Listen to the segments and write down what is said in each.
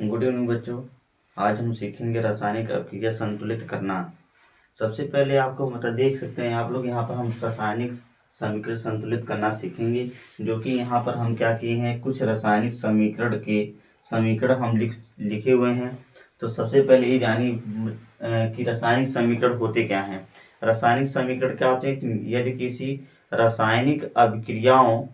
Good evening बच्चों। आज हम सीखेंगे रासायनिक अभिक्रिया संतुलित करना। सबसे पहले आपको मतलब देख सकते हैं आप लोग, यहाँ पर हम रासायनिक समीकरण संतुलित करना सीखेंगे। जो कि यहाँ पर हम क्या किए हैं, कुछ रासायनिक समीकरण हम लिखे हुए हैं। तो सबसे पहले ये जानिए कि रासायनिक समीकरण होते क्या हैं। रासायनिक समीकरण क्या होते हैं कि यदि किसी रासायनिक अभिक्रियाओं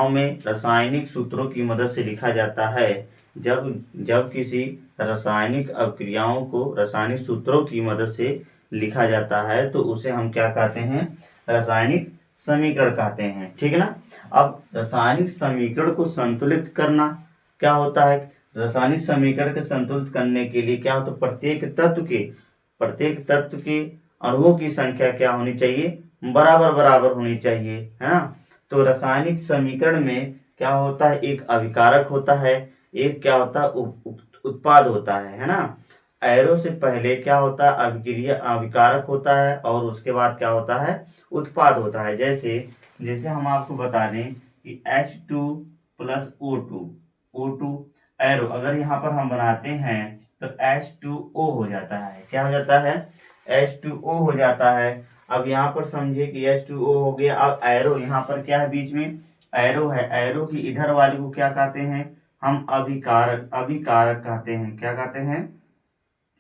में रासायनिक सूत्रों की मदद से लिखा जाता है। जब किसी रासायनिक अभिक्रियाओं को रासायनिक सूत्रों की मदद से लिखा जाता है तो उसे हम क्या कहते हैं, रासायनिक समीकरण कहते हैं। ठीक है ना। अब रासायनिक समीकरण को संतुलित करना क्या होता है। रासायनिक समीकरण को संतुलित करने के लिए क्या होता है, प्रत्येक तत्व के अणुओं की संख्या क्या होनी चाहिए, बराबर बराबर होनी चाहिए, है ना। तो रासायनिक समीकरण में क्या होता है, एक अभिकारक होता है, एक क्या होता है, उत्पाद होता है ना। एरो से पहले क्या होता है, अभिकारक होता है और उसके बाद क्या होता है, उत्पाद होता है। जैसे हम आपको बता दें कि H2 प्लस O2 एरो अगर यहाँ पर हम बनाते हैं तो H2O हो जाता है। क्या हो जाता है, H2O हो जाता है। अब यहाँ पर समझिए कि H2O हो गया। अब एरो यहाँ पर क्या है, बीच में एरो है। एरो की इधर वाले को क्या कहते हैं, हम अभिकारक कहते हैं। क्या कहते हैं,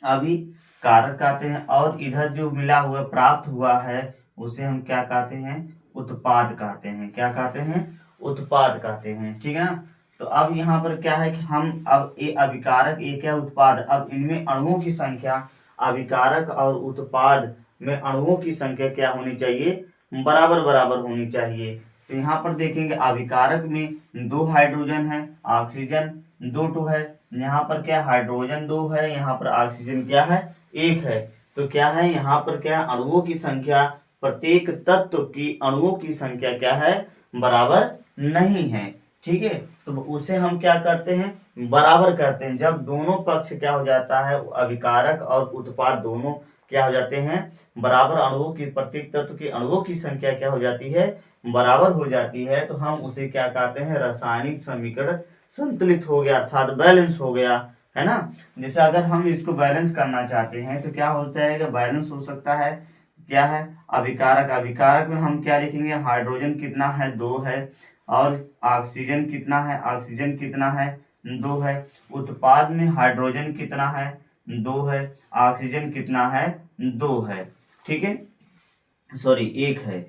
अभिकारक कहते हैं। और इधर जो मिला हुआ प्राप्त हुआ है उसे हम क्या कहते हैं, उत्पाद कहते हैं। क्या कहते हैं, उत्पाद कहते हैं। ठीक है ना। तो अब यहाँ पर क्या है कि हम अब ये अभिकारक, एक है उत्पाद। अब इनमें अणुओं की संख्या, अभिकारक और उत्पाद में अणुओं की संख्या क्या होनी चाहिए, बराबर बराबर होनी चाहिए। तो यहाँ पर देखेंगे अभिकारक में 2 हाइड्रोजन है, ऑक्सीजन 2 है। यहाँ पर क्या हाइड्रोजन 2 है, यहाँ पर ऑक्सीजन क्या है, 1 है। तो क्या है, यहाँ पर क्या अणुओं की संख्या, प्रत्येक तत्व की अणुओं की संख्या क्या है, बराबर नहीं है। ठीक है। तो उसे हम क्या करते हैं, बराबर करते हैं। जब दोनों पक्ष क्या हो जाता है, अभिकारक और उत्पाद दोनों क्या हो जाते हैं, बराबर अणुओं की, प्रत्येक तत्व की अणुओं की संख्या क्या हो जाती है, बराबर हो जाती है। तो हम उसे क्या कहते हैं, रासायनिक समीकरण संतुलित हो गया, अर्थात बैलेंस हो गया, है ना। जैसे अगर हम इसको बैलेंस करना चाहते हैं तो क्या हो जाएगा, बैलेंस हो सकता है। क्या है, अभिकारक में हम क्या लिखेंगे, हाइड्रोजन कितना है, 2 है। और ऑक्सीजन कितना है, 2 है। उत्पाद में हाइड्रोजन कितना है, 2 है। ऑक्सीजन कितना है, 2 है। ठीक है, सॉरी 1 है।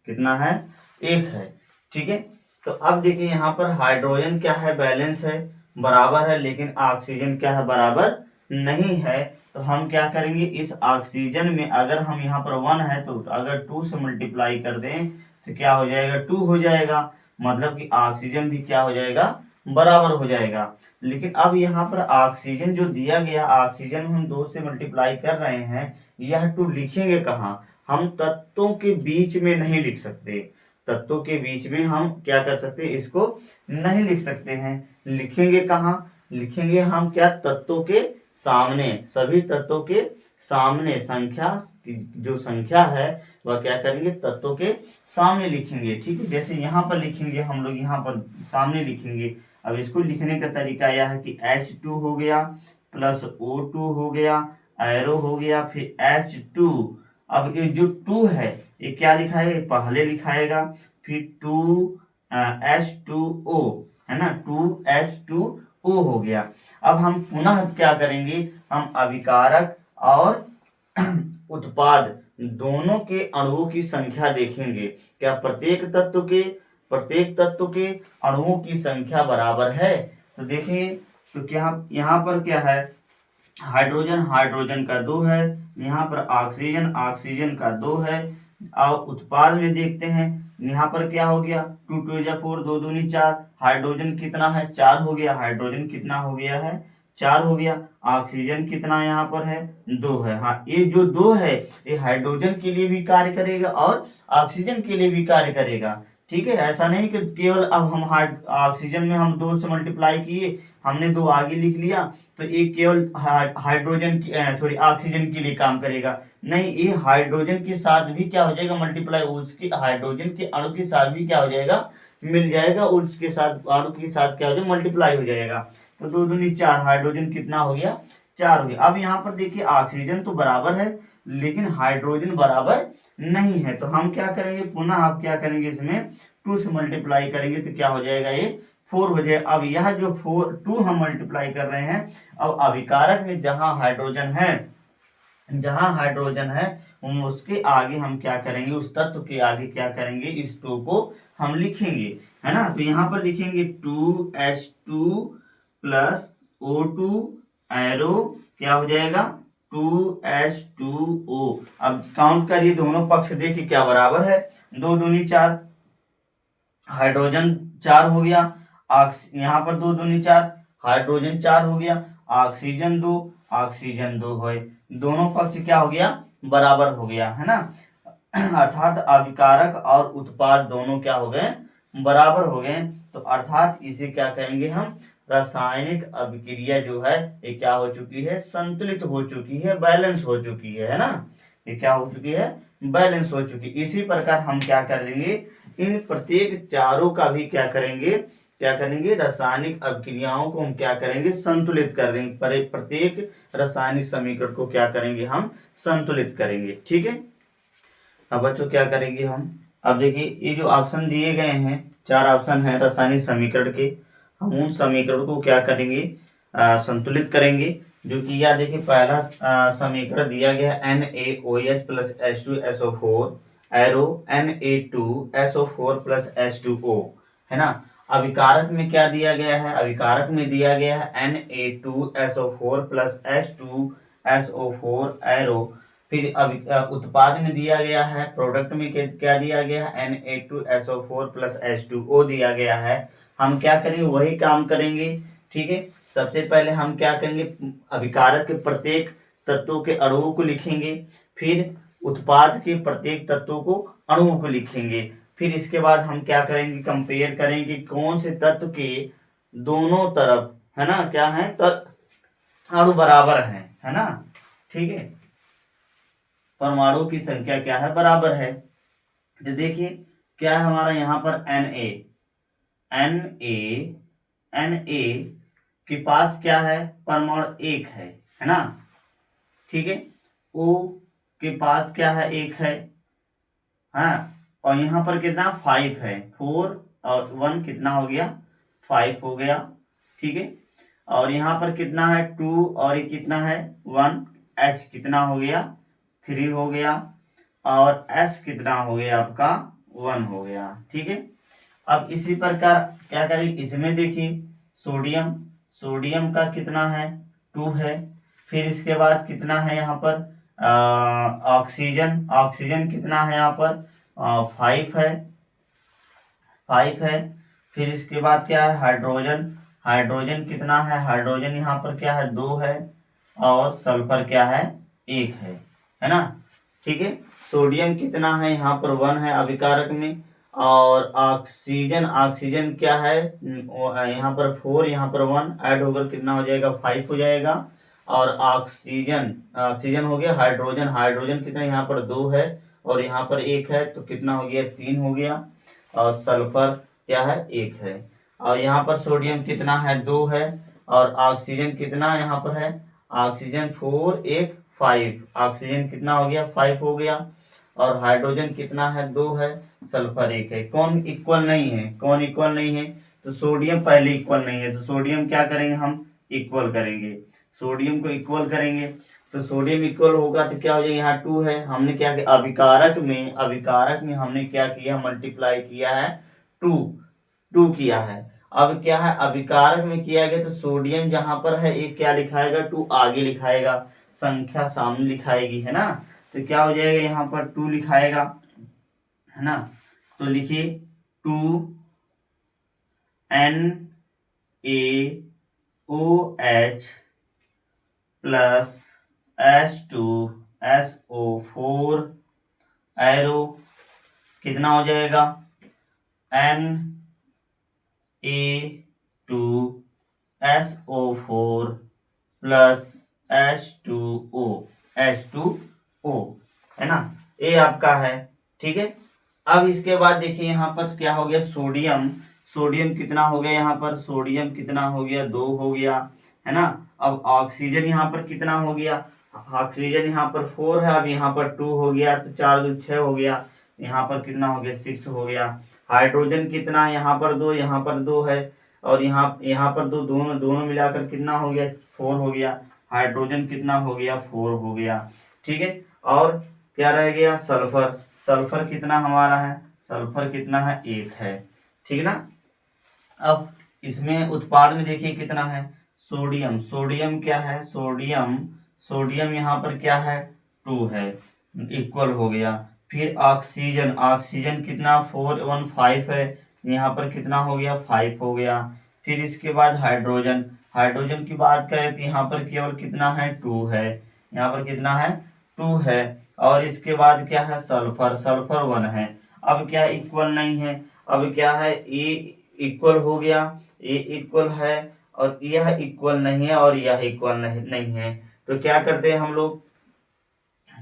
कितना है, 1 है। ठीक है। तो अब देखिए यहाँ पर हाइड्रोजन क्या है, बैलेंस है, बराबर है। लेकिन ऑक्सीजन क्या है, बराबर नहीं है। तो हम क्या करेंगे, इस ऑक्सीजन में अगर हम यहाँ पर 1 है तो अगर 2 से मल्टीप्लाई कर दें तो क्या हो जाएगा, 2 हो जाएगा। मतलब कि ऑक्सीजन भी क्या हो जाएगा, बराबर हो जाएगा। लेकिन अब यहाँ पर ऑक्सीजन जो दिया गया, ऑक्सीजन हम 2 से मल्टीप्लाई कर रहे हैं, यह 2 लिखेंगे कहाँ, हम तत्वों के बीच में नहीं लिख सकते। तत्वों के बीच में हम क्या कर सकते हैं, इसको नहीं लिख सकते हैं। लिखेंगे कहाँ, लिखेंगे हम क्या, तत्वों के सामने। सभी तत्वों के सामने संख्या, जो संख्या है वह क्या करेंगे, तत्वों के सामने लिखेंगे। ठीक है। जैसे यहाँ पर लिखेंगे हम लोग, यहाँ पर सामने लिखेंगे। अब इसको लिखने का तरीका यह है कि H2 हो गया प्लस O2 हो गया, एरो हो गया, फिर H2। अब ये जो 2 है ये क्या लिखाएगा, ये पहले लिखाएगा, फिर 2H2O, है ना, 2H2O हो गया। अब हम पुनः क्या करेंगे, हम अभिकारक और उत्पाद दोनों के अणुओं की संख्या देखेंगे। क्या प्रत्येक तत्व के अणुओं की संख्या बराबर है। तो देखिए, तो क्या यहाँ पर क्या है, हाइड्रोजन का 2 है, यहाँ पर ऑक्सीजन का 2 है। और उत्पाद में देखते हैं, यहाँ पर क्या हो गया, 2 2 जा 4, 2 दूनी 4। हाइड्रोजन कितना है, 4 हो गया। हाइड्रोजन कितना हो गया है, 4 हो गया। ऑक्सीजन कितना यहाँ पर है, 2 है। हाँ, ये जो 2 है ये हाइड्रोजन के लिए भी कार्य करेगा और ऑक्सीजन के लिए भी कार्य करेगा। ठीक है। ऐसा नहीं कि केवल अब हम ऑक्सीजन में हम 2 से मल्टीप्लाई किए, हमने 2 आगे लिख लिया तो एक केवल हाइड्रोजन की, सॉरी ऑक्सीजन के लिए काम करेगा। नहीं, ये हाइड्रोजन के साथ भी क्या हो जाएगा, मल्टीप्लाई, उसकी हाइड्रोजन के अणु के साथ भी क्या हो जाएगा, मिल जाएगा। उसके साथ अणु के साथ क्या हो जाएगा, मल्टीप्लाई हो जाएगा। तो 2 दूनी 4, हाइड्रोजन कितना हो गया, 4 हो गया। अब यहाँ पर देखिए ऑक्सीजन तो बराबर है लेकिन हाइड्रोजन बराबर नहीं है, तो हम क्या करेंगे, पुनः आप क्या करेंगे, इसमें 2 से मल्टीप्लाई करेंगे तो क्या हो जाएगा, ये 4 हो जाएगा। अब यह जो 2 हम मल्टीप्लाई कर रहे हैं, अब अभिकारक में जहां हाइड्रोजन है उसके आगे हम क्या करेंगे, उस तत्व के आगे क्या करेंगे, इस 2 को हम लिखेंगे, है ना। तो यहाँ पर लिखेंगे 2H2 प्लस O2 एरो क्या हो जाएगा, 2H2O। अब काउंट करिए दोनों पक्ष, देखिए क्या बराबर है, 2 दूनी 4, हाइड्रोजन 4 हो गया, यहाँ पर 2 दूनी 4, हाइड्रोजन 4 हो गया, ऑक्सीजन 2 है, दोनों पक्ष क्या हो गया, बराबर हो गया, है ना। अर्थात अभिकारक और उत्पाद दोनों क्या हो गए, बराबर हो गए। तो अर्थात इसे क्या कहेंगे हम, रासायनिक अभिक्रिया जो है ये क्या हो चुकी है, संतुलित हो चुकी है, बैलेंस हो चुकी है ना। ये क्या हो चुकी है, बैलेंस हो चुकी। इसी प्रकार हम क्या कर देंगे, इन प्रत्येक चारों का भी क्या करेंगे, रासायनिक अभिक्रियाओं को हम क्या करेंगे, संतुलित कर देंगे। प्रत्येक रासायनिक समीकरण को क्या करेंगे, हम संतुलित करेंगे, ठीक है। अब बच्चों क्या करेंगे हम, अब देखिए ये जो ऑप्शन दिए गए हैं, 4 ऑप्शन है रासायनिक समीकरण के, हम उन समीकरण को क्या करेंगे, संतुलित करेंगे। जो कि यह देखिए पहला समीकरण दिया गया NaOH plus H2SO4 arrow Na2SO4 plus H2O, है ना। अभिकारक में क्या दिया गया है, अभिकारक में दिया गया है Na2SO4 प्लस H2SO4 एरो। फिर उत्पाद में दिया गया है, प्रोडक्ट में क्या दिया गया है, Na2SO4 प्लस H2O दिया गया है। हम क्या करेंगे, वही काम करेंगे, ठीक है। सबसे पहले हम क्या करेंगे, अभिकारक के प्रत्येक तत्वों के अणुओं को लिखेंगे, फिर उत्पाद के प्रत्येक तत्वों को अणुओं को लिखेंगे, फिर इसके बाद हम क्या करेंगे, कंपेयर करेंगे कौन से तत्व के दोनों तरफ, है ना, क्या है, अणु बराबर है ना, ठीक है, परमाणु की संख्या क्या है, बराबर है। तो देखिए क्या है हमारा यहाँ पर Na के पास क्या है, परमाणु 1 है ना, ठीक है। O के पास क्या है, 1 है, हाँ, और यहाँ पर कितना 5 है, 4 और 1 कितना हो गया, 5 हो गया, ठीक है। और यहाँ पर कितना है, 2 और ये कितना है, 1, H कितना हो गया, 3 हो गया, और S कितना हो गया आपका, 1 हो गया, ठीक है। अब इसी प्रकार क्या करें, इसमें देखिए सोडियम का कितना है, 2 है, फिर इसके बाद कितना है यहाँ पर ऑक्सीजन कितना है यहाँ पर 5 है, फिर इसके बाद क्या है, हाइड्रोजन कितना है, हाइड्रोजन यहाँ पर क्या है, 2 है, और सल्फर क्या है, 1 है ना, ठीक है। सोडियम कितना है, यहाँ पर 1 है अभिकारक में, और ऑक्सीजन क्या है, यहाँ पर 4, यहाँ पर 1 ऐड होकर कितना हो जाएगा, 5 हो जाएगा, और ऑक्सीजन हो गया, हाइड्रोजन कितना, यहाँ पर 2 है और यहाँ पर 1 है, तो कितना हो गया, 3 हो गया, और सल्फर क्या है, 1 है, और यहाँ पर सोडियम कितना है, 2 है, और ऑक्सीजन कितना यहाँ पर है, ऑक्सीजन 4 1 5, ऑक्सीजन कितना हो गया, 5 हो गया, और हाइड्रोजन कितना है, 2 है, सल्फर 1 है। कौन इक्वल नहीं है, तो सोडियम पहले इक्वल नहीं है, तो सोडियम क्या करेंगे, हम इक्वल करेंगे, सोडियम को इक्वल करेंगे, तो सोडियम इक्वल होगा तो क्या हो जाएगा, यहाँ 2 है, हमने क्या किया, अभिकारक में हमने क्या किया, मल्टीप्लाई किया है, 2 किया है। अब क्या है, अभिकारक में किया गया तो सोडियम जहां पर है एक क्या लिखाएगा, 2 आगे लिखाएगा, संख्या सामने लिखाएगी, है ना। तो क्या हो जाएगा, यहाँ पर 2 लिखाएगा, है ना। तो लिखिए 2NaOH प्लस H2SO4 एरो कितना हो जाएगा, Na2SO4 प्लस H2O, है ना, ये आपका है, ठीक है। अब इसके बाद देखिए यहाँ पर क्या हो गया, सोडियम कितना हो गया यहाँ पर, सोडियम कितना हो गया, 2 हो गया, है ना। अब ऑक्सीजन यहाँ पर कितना हो गया, ऑक्सीजन यहाँ पर 4 है, अब यहाँ पर 2 हो गया, तो 4 2 6 हो गया, यहाँ पर कितना हो गया, 6 हो गया। हाइड्रोजन कितना है, यहाँ पर 2, यहाँ पर 2 है, और यहाँ यहाँ पर 2, दोनों दोनों मिलाकर कितना हो गया, 4 हो गया। हाइड्रोजन कितना हो गया, 4 हो गया, ठीक है। और क्या रह गया, सल्फर, सल्फर कितना हमारा है, सल्फर कितना है, 1 है, ठीक ना। अब इसमें उत्पाद में देखिए कितना है, सोडियम, सोडियम क्या है, सोडियम, सोडियम यहाँ पर क्या है, 2 है, इक्वल हो गया। फिर ऑक्सीजन, ऑक्सीजन कितना, 415 है, यहाँ पर कितना हो गया, 5 हो गया। फिर इसके बाद हाइड्रोजन, हाइड्रोजन की बात करें तो यहाँ पर केवल कितना है, 2 है, यहाँ पर कितना है, 2 है। और इसके बाद क्या है, सल्फर, सल्फर 1 है। अब क्या इक्वल नहीं है, अब क्या है, ए इक्वल हो गया, ए इक्वल है, और यह इक्वल नहीं है, और यह इक्वल नहीं है। तो क्या करते हैं हम लोग,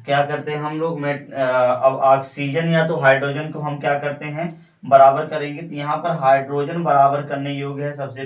क्या करते हैं हम लोग, अब ऑक्सीजन या तो हाइड्रोजन को हम क्या करते हैं, बराबर करेंगे। तो यहाँ पर हाइड्रोजन बराबर करने योग्य है, सबसे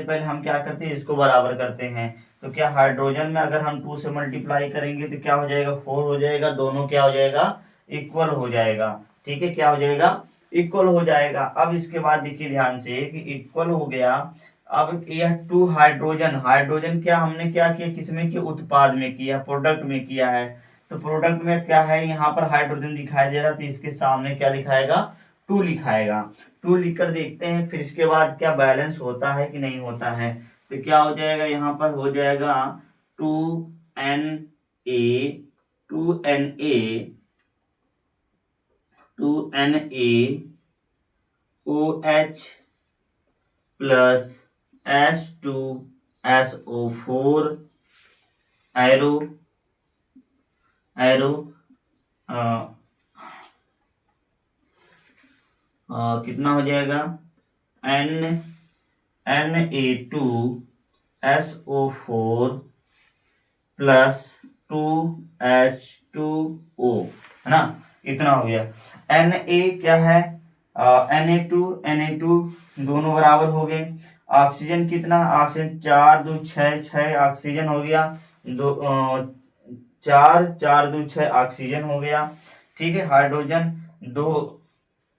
पहले हम क्या करते हैं, इसको बराबर करते हैं। तो क्या हाइड्रोजन में अगर हम 2 से मल्टीप्लाई करेंगे तो क्या हो जाएगा, 4 हो जाएगा, दोनों क्या हो जाएगा, इक्वल हो जाएगा, ठीक है, क्या हो जाएगा, इक्वल हो जाएगा। अब इसके बाद देखिए ध्यान से कि इक्वल हो गया। अब यह 2 हाइड्रोजन, हाइड्रोजन क्या हमने क्या किया, किसमें किया, उत्पाद में किया, प्रोडक्ट में किया है। तो प्रोडक्ट में क्या है, यहाँ पर हाइड्रोजन दिखाई दे रहा, तो इसके सामने क्या लिखाएगा, 2 लिखाएगा। 2 लिखकर देखते हैं फिर इसके बाद क्या बैलेंस होता है कि नहीं होता है। तो क्या हो जाएगा, यहाँ पर हो जाएगा 2Na, 2Na, 2NaOH plus H2SO4 arrow, arrow कितना हो जाएगा, Na2SO4 प्लस 2H2O, है ना, इतना हो गया। Na क्या है, Na2 दोनों बराबर हो गए। ऑक्सीजन कितना, ऑक्सीजन 4 2 6 6 ऑक्सीजन हो गया, 4 4 2 6 ऑक्सीजन हो गया, ठीक है। हाइड्रोजन 2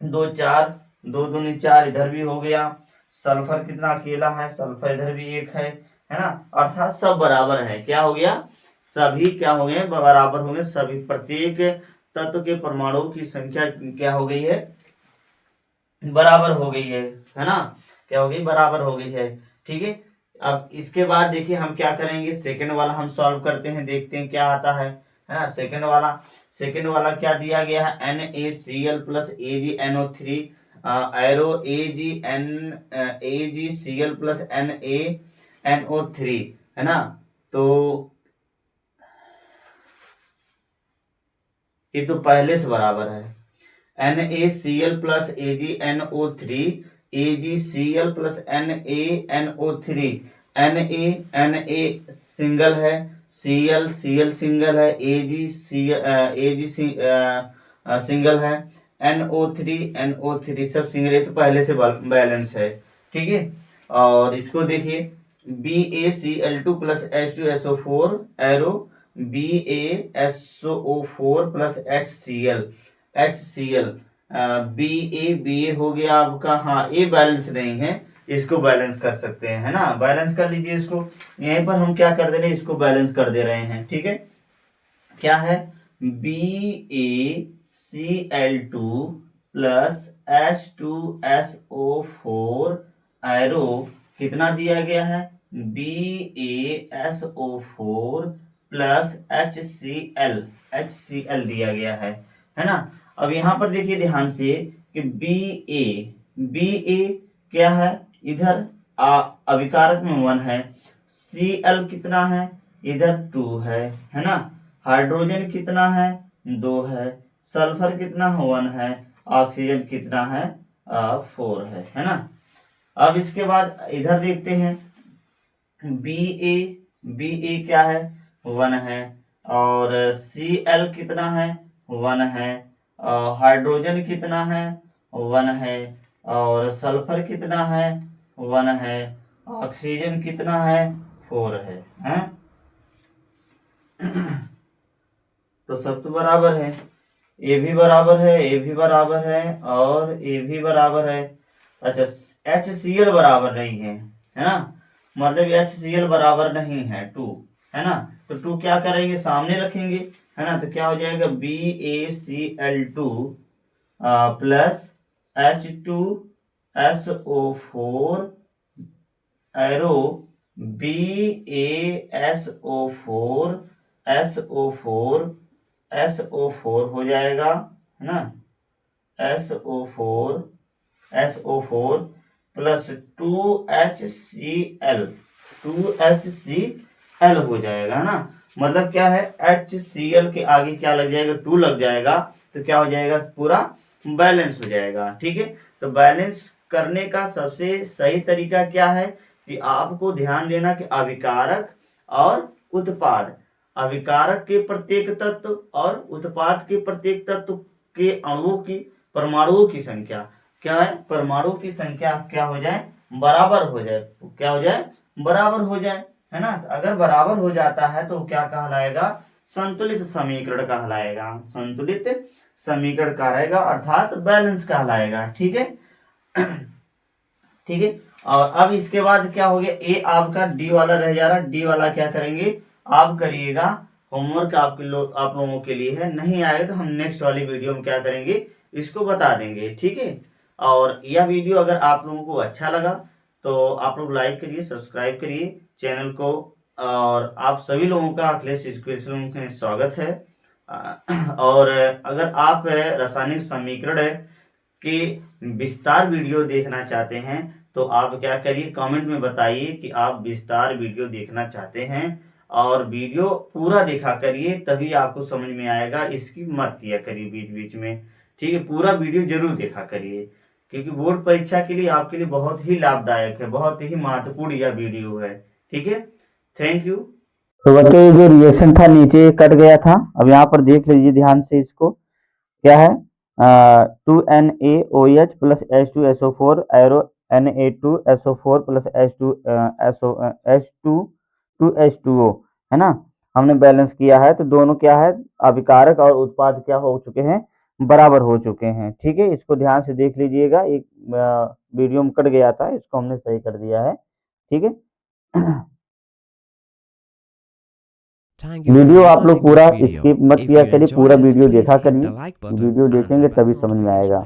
2 4, 2 दूनी 4 इधर भी हो गया। सल्फर कितना अकेला है, सल्फर इधर भी 1 है ना। अर्थात सब बराबर है, क्या हो गया, सभी क्या हो गए, बराबर हो गए, सभी प्रत्येक तत्व के परमाणुओं की संख्या क्या हो गई है, बराबर हो गई है ना, क्या हो गई, बराबर हो गई है, ठीक है। अब इसके बाद देखिए हम क्या करेंगे, सेकंड वाला हम सॉल्व करते हैं, देखते हैं क्या आता है ना। सेकंड वाला क्या दिया गया है, NaCl plus AgNO3 arrow AgCl plus NaNO3, है ना। तो ये तो पहले से बराबर है, NaCl plus AgNO3, AgCl plus NaNO3, Na single है, Cl सिंगल है, Ag सिंगल है, NO3 सब सिंगल है, तो पहले से बैलेंस है, ठीक है। और इसको देखिए BaCl2 plus H2SO4 arrow BaSO4 plus HCl Ba हो गया आपका, हाँ ए बैलेंस नहीं है, इसको बैलेंस कर सकते हैं, है ना, बैलेंस कर लीजिए इसको। यहीं पर हम क्या कर दे रहे हैं, इसको बैलेंस कर दे रहे हैं, ठीक है। क्या है, BaCl2 प्लस H2SO4 एरो कितना दिया गया है, BaSO4 प्लस HCl दिया गया है ना। अब यहाँ पर देखिए ध्यान से कि Ba क्या है, इधर अभिकारक में 1 है, Cl कितना है, इधर 2 है ना। हाइड्रोजन कितना है, 2 है, सल्फर कितना 1 है, ऑक्सीजन कितना है, 4 है ना। अब इसके बाद इधर देखते हैं, Ba क्या है, 1 है, और Cl कितना है, 1 है, हाइड्रोजन कितना है, 1 है, और सल्फर कितना है 1 है, ऑक्सीजन कितना है 4 है, हैं? तो सब तो बराबर है, ए भी बराबर है, ए भी बराबर है और ए भी बराबर है। अच्छा, HCl बराबर नहीं है ना, मतलब HCl बराबर नहीं है 2, है ना। तो 2 क्या करेंगे, सामने रखेंगे, है ना। तो क्या हो जाएगा BaCl2 plus H2SO4 arrow BaSO4 SO4 हो जाएगा, है ना। SO4 प्लस 2HCl हो जाएगा ना। मतलब क्या है, HCl के आगे क्या लग जाएगा, 2 लग जाएगा, तो क्या हो जाएगा, पूरा बैलेंस हो जाएगा। ठीक है, तो बैलेंस करने का सबसे सही तरीका क्या है कि आपको ध्यान देना कि अभिकारक और उत्पाद, अभिकारक के प्रत्येक तत्व और उत्पाद के प्रत्येक तत्व के अणुओं की, परमाणुओं की संख्या क्या है, परमाणु की संख्या क्या हो जाए, बराबर हो जाए। तो क्या हो जाए, बराबर हो जाए, है ना। तो अगर बराबर हो जाता है तो क्या कहलाएगा, संतुलित समीकरण कहलाएगा, संतुलित समीकरण कहलाएगा, अर्थात बैलेंस कहलाएगा। ठीक है। ठीक है, और अब इसके बाद क्या हो गया, ए आपका डी वाला रह जा रहा, डी वाला क्या करेंगे आप करिएगा, होमवर्क आप लोगों के लिए है, नहीं आएगा तो हम नेक्स्ट वाली वीडियो में क्या करेंगे, इसको बता देंगे। ठीक है, और यह वीडियो अगर आप लोगों को अच्छा लगा तो आप लोग लाइक करिए, सब्सक्राइब करिए चैनल को, और आप सभी लोगों का अखिलेश एजुकेशन में स्वागत है। और अगर आप रासायनिक समीकरण के विस्तार वीडियो देखना चाहते हैं तो आप क्या करिए, कमेंट में बताइए कि आप विस्तार वीडियो देखना चाहते हैं, और वीडियो पूरा देखा करिए, तभी आपको समझ में आएगा, इसकी मत किया करिए बीच बीच में। ठीक है, पूरा वीडियो जरूर देखा करिए, क्योंकि बोर्ड परीक्षा के लिए आपके लिए बहुत ही लाभदायक है, बहुत ही महत्वपूर्ण यह वीडियो है। ठीक है, थैंक यू। तो बच्चों ये जो रिएक्शन था नीचे कट गया था, अब यहाँ पर देख लीजिए ध्यान से, इसको क्या है, 2NaOH plus H2SO4 arrow Na2SO4 plus H2H2O, है ना। हमने बैलेंस किया है, तो दोनों क्या है, अभिकारक और उत्पाद क्या हो चुके हैं, बराबर हो चुके हैं। ठीक है, इसको ध्यान से देख लीजिएगा, एक वीडियो में कट गया था, इसको हमने सही कर दिया है। ठीक है। वीडियो आप लोग पूरा स्किप मत किया करिए, पूरा वीडियो देखा करिए, वीडियो देखेंगे तभी समझ में आएगा।